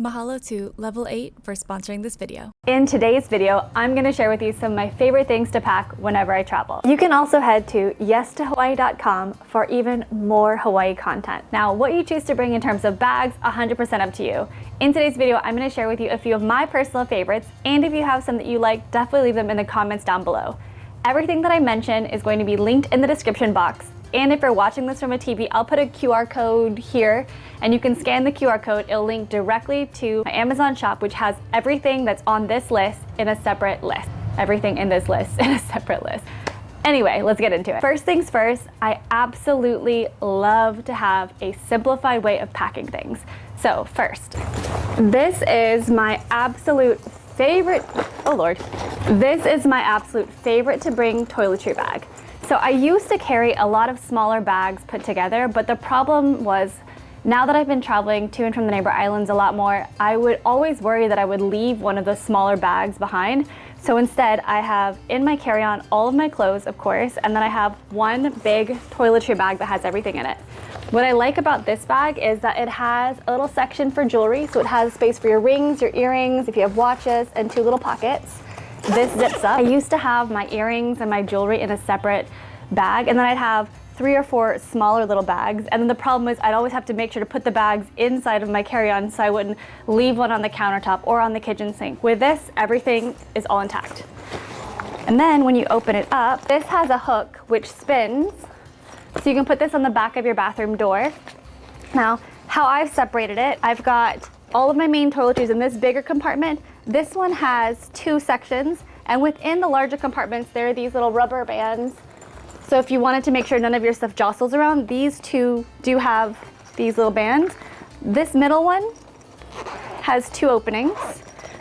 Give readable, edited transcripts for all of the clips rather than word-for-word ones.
Mahalo to Level 8 for sponsoring this video. In today's video, I'm going to share with you some of my favorite things to pack whenever I travel. You can also head to yes-to-hawaii.com for even more Hawaii content. Now, what you choose to bring in terms of bags, 100% up to you. In today's video, I'm going to share with you a few of my personal favorites, and if you have some that you like, definitely leave them in the comments down below. Everything that I mention is going to be linked in the description box. And if you're watching this from a TV, I'll put a QR code here and you can scan the QR code. It'll link directly to my Amazon shop, which has everything that's on this list in a separate list. Everything in this list in a separate list. Anyway, let's get into it. First things first, I absolutely love to have a simplified way of packing things. So first, this is my absolute favorite, oh Lord. This is my absolute favorite to bring toiletry bag. So I used to carry a lot of smaller bags put together, but the problem was now that I've been traveling to and from the neighbor islands a lot more, I would always worry that I would leave one of those smaller bags behind. So instead I have in my carry-on all of my clothes, of course, and then I have one big toiletry bag that has everything in it. What I like about this bag is that it has a little section for jewelry. So it has space for your rings, your earrings, if you have watches, and two little pockets. This zips up. I used to have my earrings and my jewelry in a separate bag, and then I'd have 3 or 4 smaller little bags, and then the problem is I'd always have to make sure to put the bags inside of my carry-on so I wouldn't leave one on the countertop or on the kitchen sink. With this, everything is all intact. And then when you open it up, this has a hook which spins, so you can put this on the back of your bathroom door. Now, how I've separated it, I've got all of my main toiletries in this bigger compartment. This one has 2 sections, and within the larger compartments there are these little rubber bands. So if you wanted to make sure none of your stuff jostles around, these 2 do have these little bands. This middle one has 2 openings.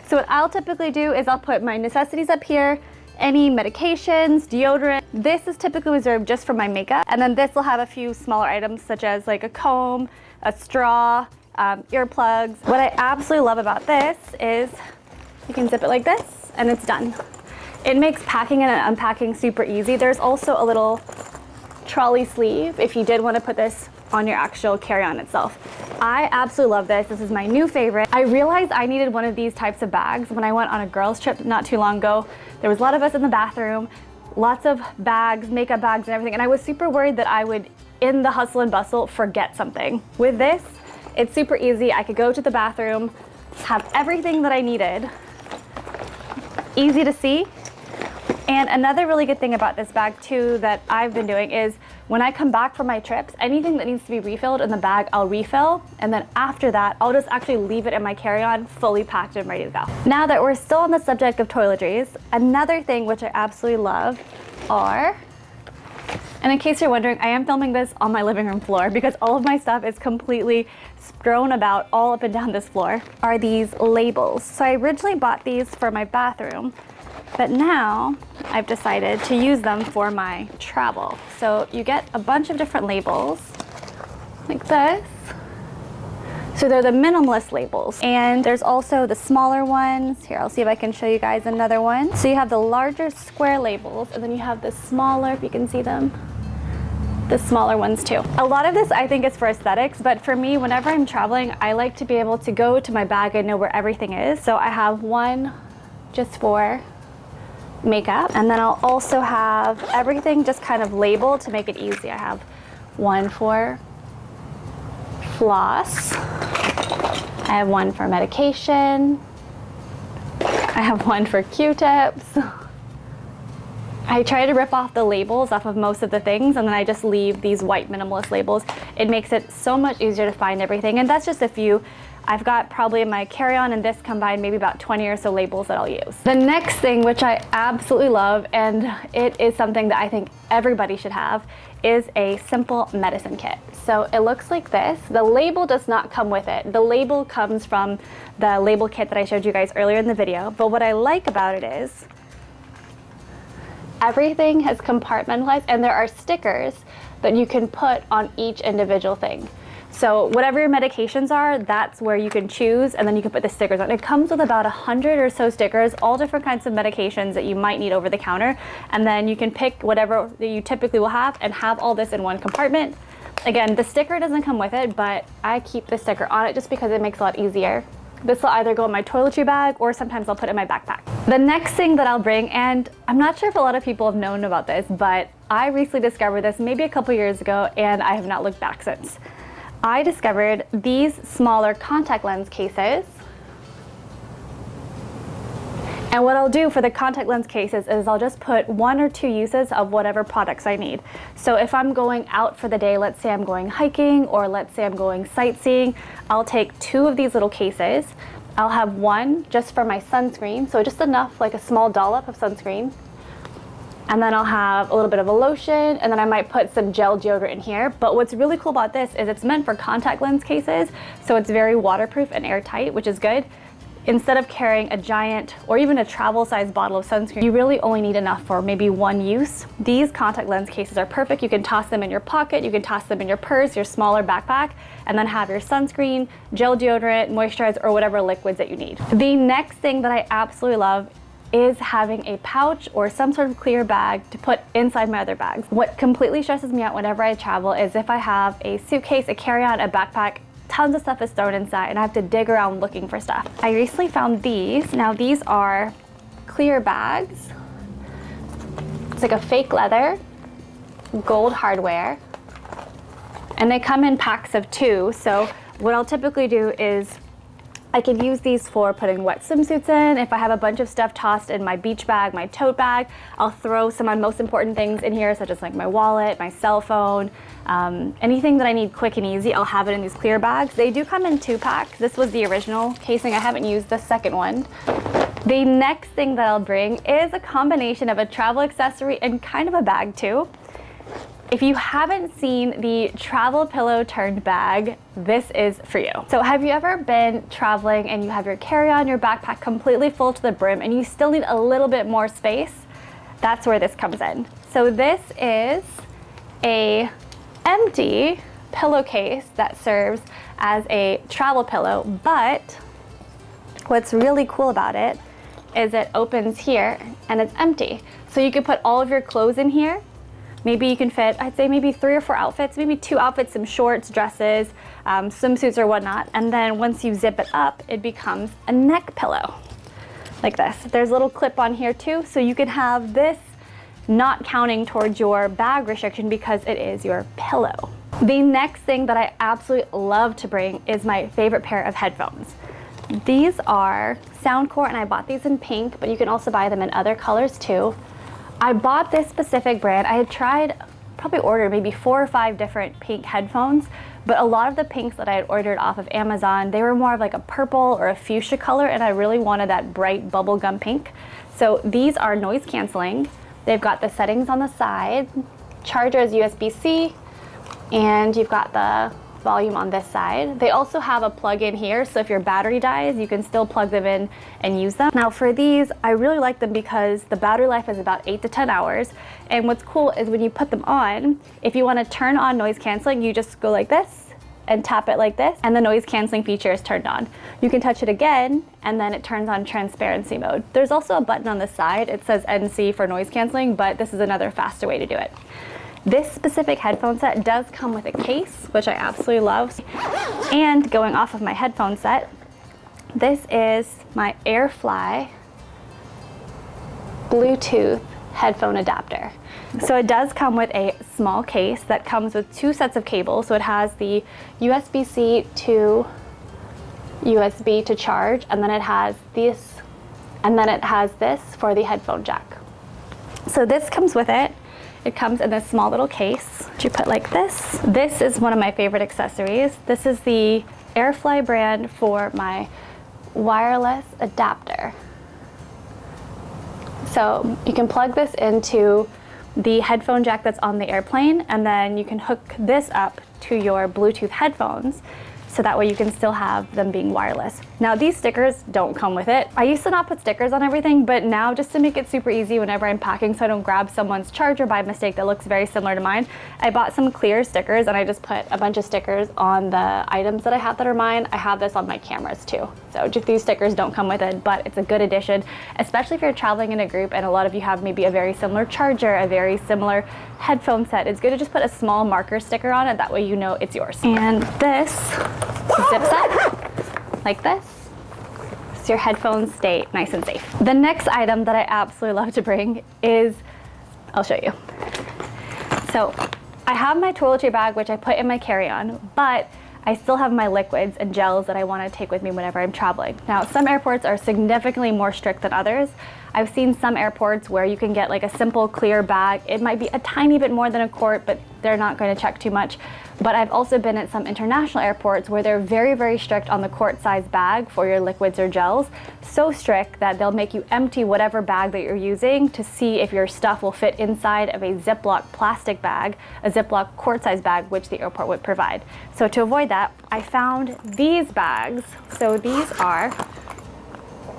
So what I'll typically do is I'll put my necessities up here, any medications, deodorant. This is typically reserved just for my makeup. And then this will have a few smaller items such as like a comb, a straw, earplugs. What I absolutely love about this is you can zip it like this and it's done. It makes packing and unpacking super easy. There's also a little trolley sleeve if you did want to put this on your actual carry-on itself. I absolutely love this. This is my new favorite. I realized I needed one of these types of bags when I went on a girls trip not too long ago. There was a lot of us in the bathroom, lots of bags, makeup bags and everything, and I was super worried that I would, in the hustle and bustle, forget something. With this, it's super easy. I could go to the bathroom, have everything that I needed, easy to see. And another really good thing about this bag too that I've been doing is when I come back from my trips, anything that needs to be refilled in the bag, I'll refill. And then after that, I'll just actually leave it in my carry-on fully packed and ready to go. Now that we're still on the subject of toiletries, another thing which I absolutely love are, and in case you're wondering, I am filming this on my living room floor because all of my stuff is completely strewn about all up and down this floor, are these labels. So I originally bought these for my bathroom, but now I've decided to use them for my travel. So you get a bunch of different labels like this. So they're the minimalist labels. And there's also the smaller ones. Here, I'll see if I can show you guys another one. So you have the larger square labels, and then you have the smaller, if you can see them, the smaller ones too. A lot of this I think is for aesthetics, but for me, whenever I'm traveling, I like to be able to go to my bag and know where everything is. So I have one just for makeup, and then I'll also have everything just kind of labeled to make it easy. I have one for floss, I have one for medication, I have one for Q-tips. I try to rip off the labels off of most of the things, and then I just leave these white minimalist labels. It makes it so much easier to find everything, and that's just a few. I've got probably in my carry-on and this combined maybe about 20 or so labels that I'll use. The next thing, which I absolutely love, and it is something that I think everybody should have, is a simple medicine kit. So it looks like this. The label does not come with it. The label comes from the label kit that I showed you guys earlier in the video. But what I like about it is everything has compartmentalized, and there are stickers that you can put on each individual thing. So whatever your medications are, that's where you can choose, and then you can put the stickers on. It comes with about 100 or so stickers, all different kinds of medications that you might need over the counter, and then you can pick whatever that you typically will have and have all this in one compartment. Again, the sticker doesn't come with it, but I keep the sticker on it just because it makes it a lot easier. This will either go in my toiletry bag or sometimes I'll put it in my backpack. The next thing that I'll bring, and I'm not sure if a lot of people have known about this, but I recently discovered this maybe a couple years ago and I have not looked back since. I discovered these smaller contact lens cases. And what I'll do for the contact lens cases is I'll just put 1 or 2 uses of whatever products I need. So if I'm going out for the day, let's say I'm going hiking or let's say I'm going sightseeing, I'll take 2 of these little cases. I'll have 1 just for my sunscreen, so just enough, like a small dollop of sunscreen. And then I'll have a little bit of a lotion, and then I might put some gel deodorant in here. But what's really cool about this is it's meant for contact lens cases, so it's very waterproof and airtight, which is good. Instead of carrying a giant or even a travel size bottle of sunscreen, you really only need enough for maybe 1 use. These contact lens cases are perfect. You can toss them in your pocket, you can toss them in your purse, your smaller backpack, and then have your sunscreen, gel deodorant, moisturizer, or whatever liquids that you need. The next thing that I absolutely love is having a pouch or some sort of clear bag to put inside my other bags. What completely stresses me out whenever I travel is if I have a suitcase, a carry-on, a backpack, tons of stuff is thrown inside and I have to dig around looking for stuff. I recently found these. Now these are clear bags. It's like a fake leather, gold hardware, and they come in packs of 2. So what I'll typically do is I can use these for putting wet swimsuits in. If I have a bunch of stuff tossed in my beach bag, my tote bag, I'll throw some of my most important things in here, such as like my wallet, my cell phone, anything that I need quick and easy, I'll have it in these clear bags. They do come in 2 packs. This was the original casing. I haven't used the second one. The next thing that I'll bring is a combination of a travel accessory and kind of a bag too. If you haven't seen the travel pillow turned bag, this is for you. So have you ever been traveling and you have your carry-on, your backpack completely full to the brim and you still need a little bit more space? That's where this comes in. So this is a empty pillowcase that serves as a travel pillow, but what's really cool about it is it opens here and it's empty. So you could put all of your clothes in here. Maybe you can fit, I'd say maybe 3 or 4 outfits, maybe 2 outfits, some shorts, dresses, swimsuits or whatnot. And then once you zip it up, it becomes a neck pillow like this. There's a little clip on here too, so you can have this not counting towards your bag restriction because it is your pillow. The next thing that I absolutely love to bring is my favorite pair of headphones. These are Soundcore, and I bought these in pink, but you can also buy them in other colors too. I bought this specific brand. I had tried, probably ordered maybe 4 or 5 different pink headphones, but a lot of the pinks that I had ordered off of Amazon, they were more of like a purple or a fuchsia color, and I really wanted that bright bubblegum pink. So these are noise canceling. They've got the settings on the side, charger is USB-C, and you've got the volume on this side. They also have a plug-in here, so if your battery dies, you can still plug them in and use them. Now for these, I really like them because the battery life is about 8 to 10 hours. And what's cool is when you put them on, if you want to turn on noise canceling, you just go like this and tap it like this, and the noise canceling feature is turned on. You can touch it again, and then it turns on transparency mode. There's also a button on the side. It says NC for noise canceling, but this is another faster way to do it. This specific headphone set does come with a case, which I absolutely love. And going off of my headphone set, this is my AirFly Bluetooth headphone adapter. So it does come with a small case that comes with 2 sets of cables. So it has the USB-C to USB to charge, and then it has this, and then it has this for the headphone jack. So this comes with it. It comes in this small little case, which you put like this. This is one of my favorite accessories. This is the AirFly brand for my wireless adapter. So you can plug this into the headphone jack that's on the airplane, and then you can hook this up to your Bluetooth headphones, so that way you can still have them being wireless. Now these stickers don't come with it. I used to not put stickers on everything, but now just to make it super easy whenever I'm packing so I don't grab someone's charger by mistake that looks very similar to mine, I bought some clear stickers and I just put a bunch of stickers on the items that I have that are mine. I have this on my cameras too. So just these stickers don't come with it, but it's a good addition, especially if you're traveling in a group and a lot of you have maybe a very similar charger, a very similar headphone set. It's good to just put a small marker sticker on it, that way you know it's yours. And this zips up like this. so your headphones stay nice and safe. The next item that I absolutely love to bring is, I'll show you. So I have my toiletry bag, which I put in my carry-on, but I still have my liquids and gels that I want to take with me whenever I'm traveling. Now, some airports are significantly more strict than others. I've seen some airports where you can get like a simple clear bag. It might be a tiny bit more than a quart, but they're not going to check too much. But I've also been at some international airports where they're very, very strict on the quart-size bag for your liquids or gels. So strict that they'll make you empty whatever bag that you're using to see if your stuff will fit inside of a Ziploc plastic bag, a Ziploc quart-size bag, which the airport would provide. So to avoid that, I found these bags. So these are,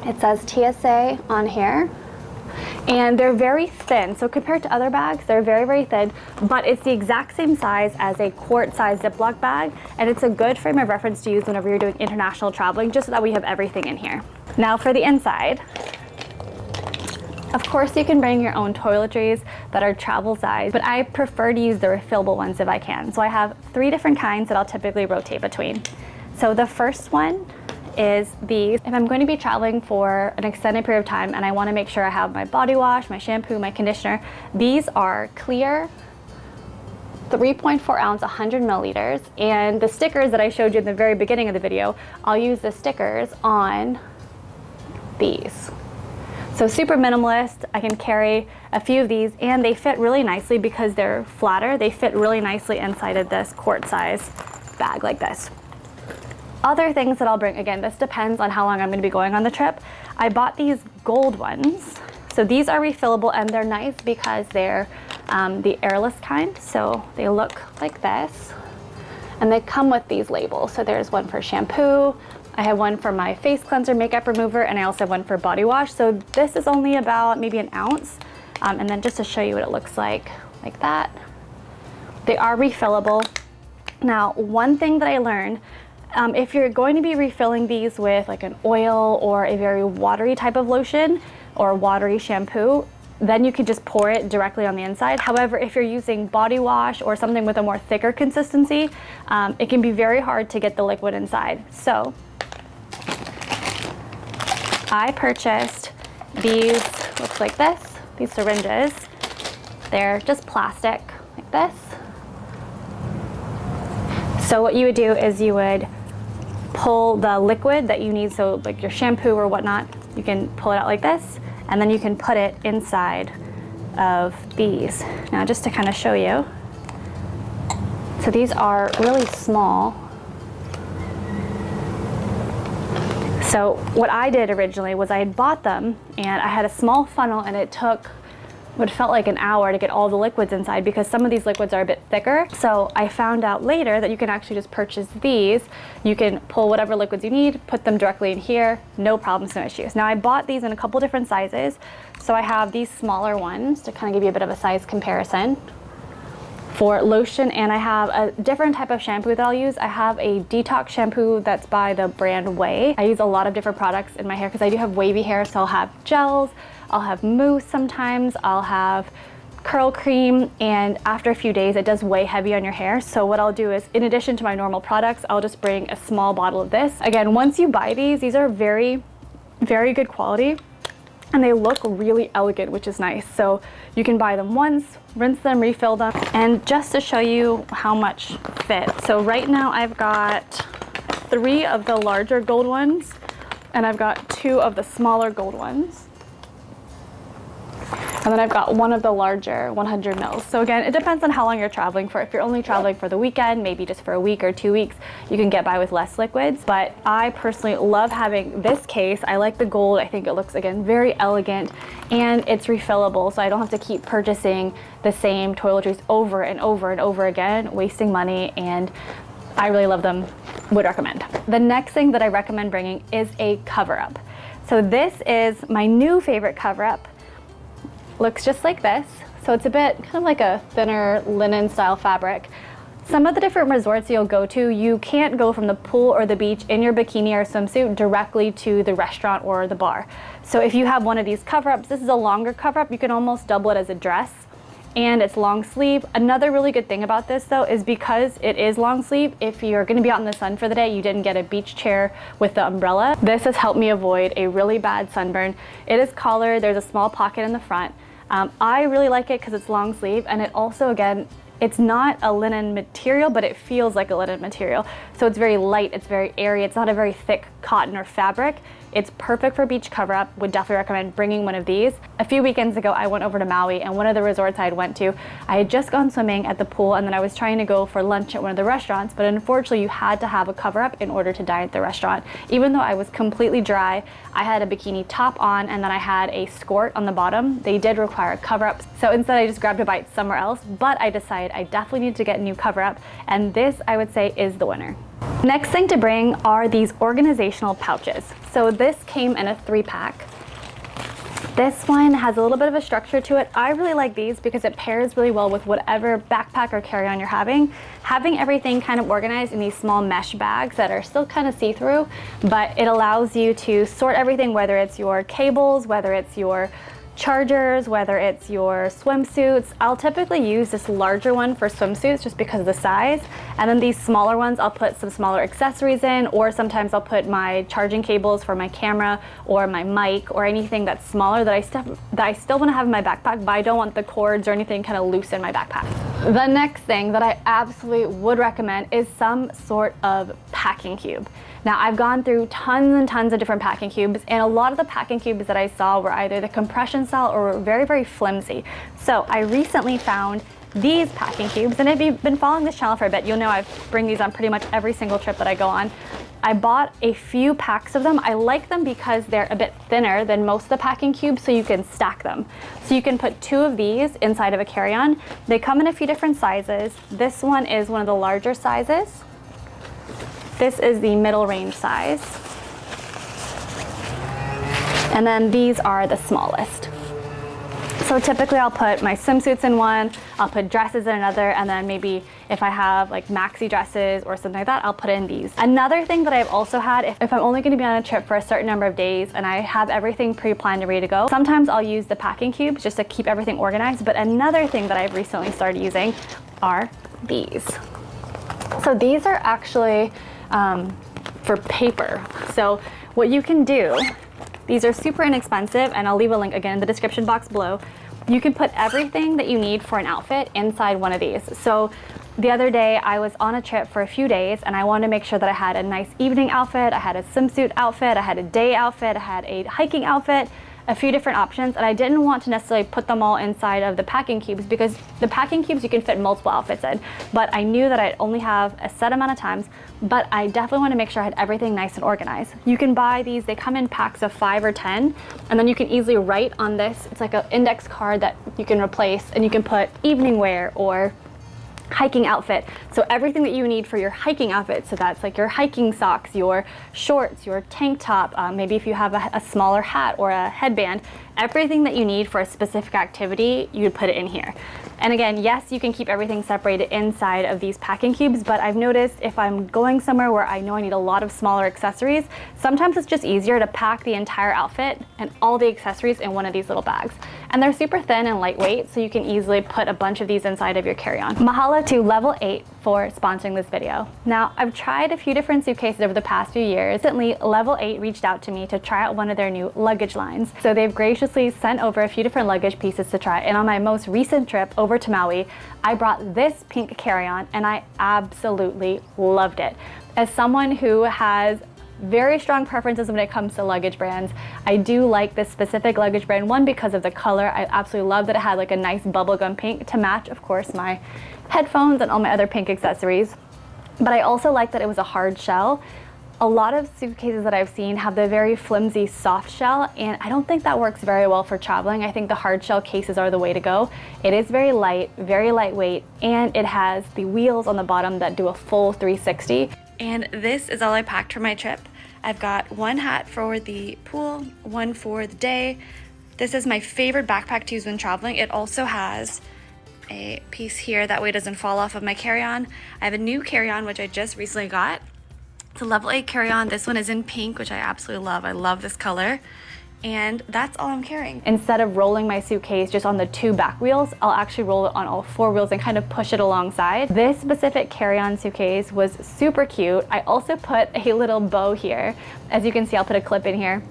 it says TSA on here, and they're very thin. So compared to other bags, they're very, very thin, but it's the exact same size as a quart-size Ziploc bag, and it's a good frame of reference to use whenever you're doing international traveling, just so that we have everything in here. Now for the inside, of course you can bring your own toiletries that are travel size, but I prefer to use the refillable ones if I can. So I have 3 different kinds that I'll typically rotate between. So the first one is these. If I'm going to be traveling for an extended period of time and I want to make sure I have my body wash, my shampoo, my conditioner, these are clear 3.4 ounce, 100 milliliters. And the stickers that I showed you in the very beginning of the video, I'll use the stickers on these. So super minimalist. I can carry a few of these, and they fit really nicely because they're flatter. They fit really nicely inside of this quart-size bag like this. Other things that I'll bring, again, this depends on how long I'm going to be going on the trip. I bought these gold ones. So these are refillable, and they're nice because they're the airless kind. So they look like this, and they come with these labels. So there's one for shampoo, I have one for my face cleanser, makeup remover, and I also have one for body wash. So this is only about maybe an ounce. And then just to show you what it looks like that. They are refillable. Now, one thing that I learned, if you're going to be refilling these with like an oil or a very watery type of lotion or watery shampoo, then you can just pour it directly on the inside. However, if you're using body wash or something with a more thicker consistency, it can be very hard to get the liquid inside. So I purchased these, looks like this, these syringes. They're just plastic like this. So what you would do is you would pull the liquid that you need, so like your shampoo or whatnot, you can pull it out like this, and then you can put it inside of these. Now just to kind of show you, so these are really small. So what I did originally was I had bought them, and I had a small funnel, and it took what felt like an hour to get all the liquids inside because some of these liquids are a bit thicker. So I found out later that you can actually just purchase these. You can pull whatever liquids you need, put them directly in here, no problems, no issues. Now I bought these in a couple different sizes. So I have these smaller ones to kind of give you a bit of a size comparison for lotion, and I have a different type of shampoo that I'll use. I have a detox shampoo that's by the brand Way. I use a lot of different products in my hair because I do have wavy hair, so I'll have gels, I'll have mousse sometimes, I'll have curl cream, and after a few days it does weigh heavy on your hair. So what I'll do is, in addition to my normal products, I'll just bring a small bottle of this. Again, once you buy these are very, very good quality, and they look really elegant, which is nice. So you can buy them once, rinse them, refill them. And just to show you how much fit. So right now I've got 3 of the larger gold ones, and I've got 2 of the smaller gold ones. And then I've got 1 of the larger 100 mils. So again, it depends on how long you're traveling for. If you're only traveling for the weekend, maybe just for a week or 2 weeks, you can get by with less liquids. But I personally love having this case. I like the gold. I think it looks, again, very elegant, and it's refillable. So I don't have to keep purchasing the same toiletries over and over and over again, wasting money, and I really love them, would recommend. The next thing that I recommend bringing is a cover-up. So this is my new favorite cover-up. Looks just like this. So it's a bit kind of like a thinner linen style fabric. Some of the different resorts you'll go to, you can't go from the pool or the beach in your bikini or swimsuit directly to the restaurant or the bar. So if you have one of these cover-ups, this is a longer cover-up, you can almost double it as a dress. and it's long sleeve. Another really good thing about this though is because it is long sleeve, if you're gonna be out in the sun for the day, you didn't get a beach chair with the umbrella, this has helped me avoid a really bad sunburn. It is collared, there's a small pocket in the front. I really like it because it's long sleeve, and it also, again, it's not a linen material, but it feels like a linen material. So it's very light, it's very airy, it's not a very thick cotton or fabric. It's perfect for beach cover up. Would definitely recommend bringing one of these. A few weekends ago, I went over to Maui, and one of the resorts I had went to, I had just gone swimming at the pool, and then I was trying to go for lunch at one of the restaurants, but unfortunately you had to have a cover up in order to dine at the restaurant. Even though I was completely dry, I had a bikini top on, and then I had a skirt on the bottom. They did require a cover up. So instead I just grabbed a bite somewhere else, but I decided I definitely need to get a new cover up, and this I would say is the winner. Next thing to bring are these organizational pouches. So this came in a 3-pack. This one has a little bit of a structure to it. I really like these because it pairs really well with whatever backpack or carry-on you're having. Having everything kind of organized in these small mesh bags that are still kind of see-through, but it allows you to sort everything, whether it's your cables, whether it's your chargers, whether it's your swimsuits. I'll typically use this larger one for swimsuits just because of the size, and then these smaller ones I'll put some smaller accessories in, or sometimes I'll put my charging cables for my camera or my mic or anything that's smaller that I still want to have in my backpack, but I don't want the cords or anything kind of loose in my backpack. The next thing that I absolutely would recommend is some sort of packing cube. Now, I've gone through tons and tons of different packing cubes, and a lot of the packing cubes that I saw were either the compression style or were very, very flimsy. So I recently found these packing cubes, and if you've been following this channel for a bit, you'll know I bring these on pretty much every single trip that I go on. I bought a few packs of them. I like them because they're a bit thinner than most of the packing cubes, so you can stack them. So you can put 2 of these inside of a carry-on. They come in a few different sizes. This one is one of the larger sizes. This is the middle range size. And then these are the smallest. So typically I'll put my swimsuits in one, I'll put dresses in another, and then maybe if I have like maxi dresses or something like that, I'll put in these. Another thing that I've also had, if I'm only going to be on a trip for a certain number of days and I have everything pre-planned and ready to go, sometimes I'll use the packing cubes just to keep everything organized. But another thing that I've recently started using are these. So these are actually for paper. So what you can do, these are super inexpensive, and I'll leave a link again in the description box below. You can put everything that you need for an outfit inside one of these. So the other day I was on a trip for a few days, and I wanted to make sure that I had a nice evening outfit, I had a swimsuit outfit, I had a day outfit, I had a hiking outfit, a few different options, and I didn't want to necessarily put them all inside of the packing cubes because the packing cubes you can fit multiple outfits in, but I knew that I'd only have a set amount of times, but I definitely want to make sure I had everything nice and organized. You can buy these, they come in packs of 5 or 10, and then you can easily write on this. It's like an index card that you can replace, and you can put evening wear or hiking outfit. So everything that you need for your hiking outfit, so that's like your hiking socks, your shorts, your tank top, maybe if you have a smaller hat or a headband, everything that you need for a specific activity, you would put it in here. And again, yes, you can keep everything separated inside of these packing cubes, but I've noticed if I'm going somewhere where I know I need a lot of smaller accessories, sometimes it's just easier to pack the entire outfit and all the accessories in one of these little bags. And they're super thin and lightweight, so you can easily put a bunch of these inside of your carry-on. Mahalo to Level 8 for sponsoring this video. Now, I've tried a few different suitcases over the past few years. Recently, Level 8 reached out to me to try out one of their new luggage lines. So they've graciously sent over a few different luggage pieces to try, and on my most recent trip over to Maui, I brought this pink carry-on, and I absolutely loved it. As someone who has very strong preferences when it comes to luggage brands, I do like this specific luggage brand, one because of the color. I absolutely love that it had like a nice bubblegum pink to match, of course, my headphones and all my other pink accessories. But I also like that it was a hard shell. A lot of suitcases that I've seen have the very flimsy soft shell, and I don't think that works very well for traveling. I think the hard shell cases are the way to go. It is very light, very lightweight, and it has the wheels on the bottom that do a full 360. And this is all I packed for my trip. I've got one hat for the pool, one for the day. This is my favorite backpack to use when traveling. It also has a piece here, that way it doesn't fall off of my carry-on. I have a new carry-on, which I just recently got. It's a Level 8 carry-on. This one is in pink, which I absolutely love. I love this color. and that's all I'm carrying. Instead of rolling my suitcase just on the 2 back wheels, I'll actually roll it on all 4 wheels and kind of push it alongside. This specific carry-on suitcase was super cute. I also put a little bow here. As you can see, I'll put a clip in here.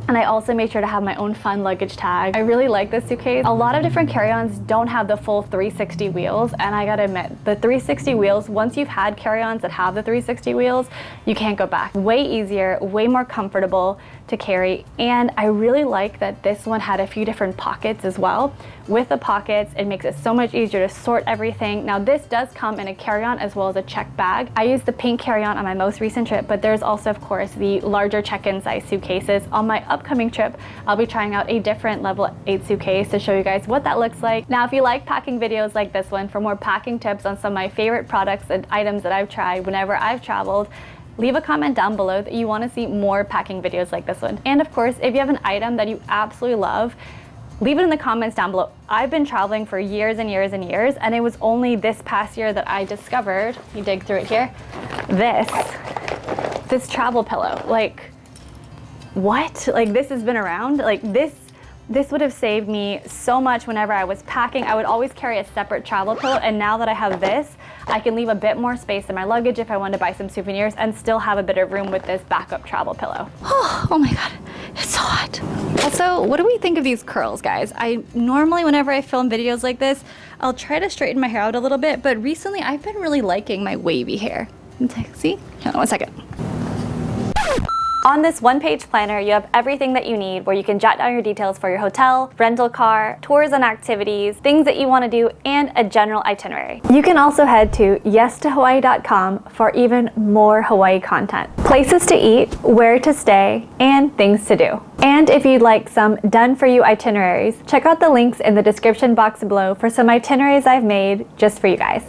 And I also made sure to have my own fun luggage tag. I really like this suitcase. A lot of different carry-ons don't have the full 360 wheels, and I gotta admit, the 360 wheels, once you've had carry-ons that have the 360 wheels, you can't go back. Way easier, way more comfortable to carry, and I really like that this one had a few different pockets as well. With the pockets, it makes it so much easier to sort everything. Now this does come in a carry-on as well as a check bag. I used the pink carry-on on my most recent trip, but there's also of course the larger check-in size suitcases. On my upcoming trip, I'll be trying out a different level 8 suitcase to show you guys what that looks like. Now if you like packing videos like this one, for more packing tips on some of my favorite products and items that I've tried whenever I've traveled, leave a comment down below that you want to see more packing videos like this one. And of course, if you have an item that you absolutely love, leave it in the comments down below. I've been traveling for years and years and years, and it was only this past year that I discovered, you dig through it here, this travel pillow. Like, what? Like, this has been around? Like, this would have saved me so much whenever I was packing. I would always carry a separate travel pillow, and now that I have this, I can leave a bit more space in my luggage if I want to buy some souvenirs and still have a bit of room with this backup travel pillow. Oh my god, it's so hot. Also, what do we think of these curls, guys? I normally, whenever I film videos like this, I'll try to straighten my hair out a little bit, but recently I've been really liking my wavy hair. See? Hold on one second. On this one-page planner, you have everything that you need where you can jot down your details for your hotel, rental car, tours and activities, things that you want to do, and a general itinerary. You can also head to yestohawaii.com for even more Hawaii content. Places to eat, where to stay, and things to do. And if you'd like some done-for-you itineraries, check out the links in the description box below for some itineraries I've made just for you guys.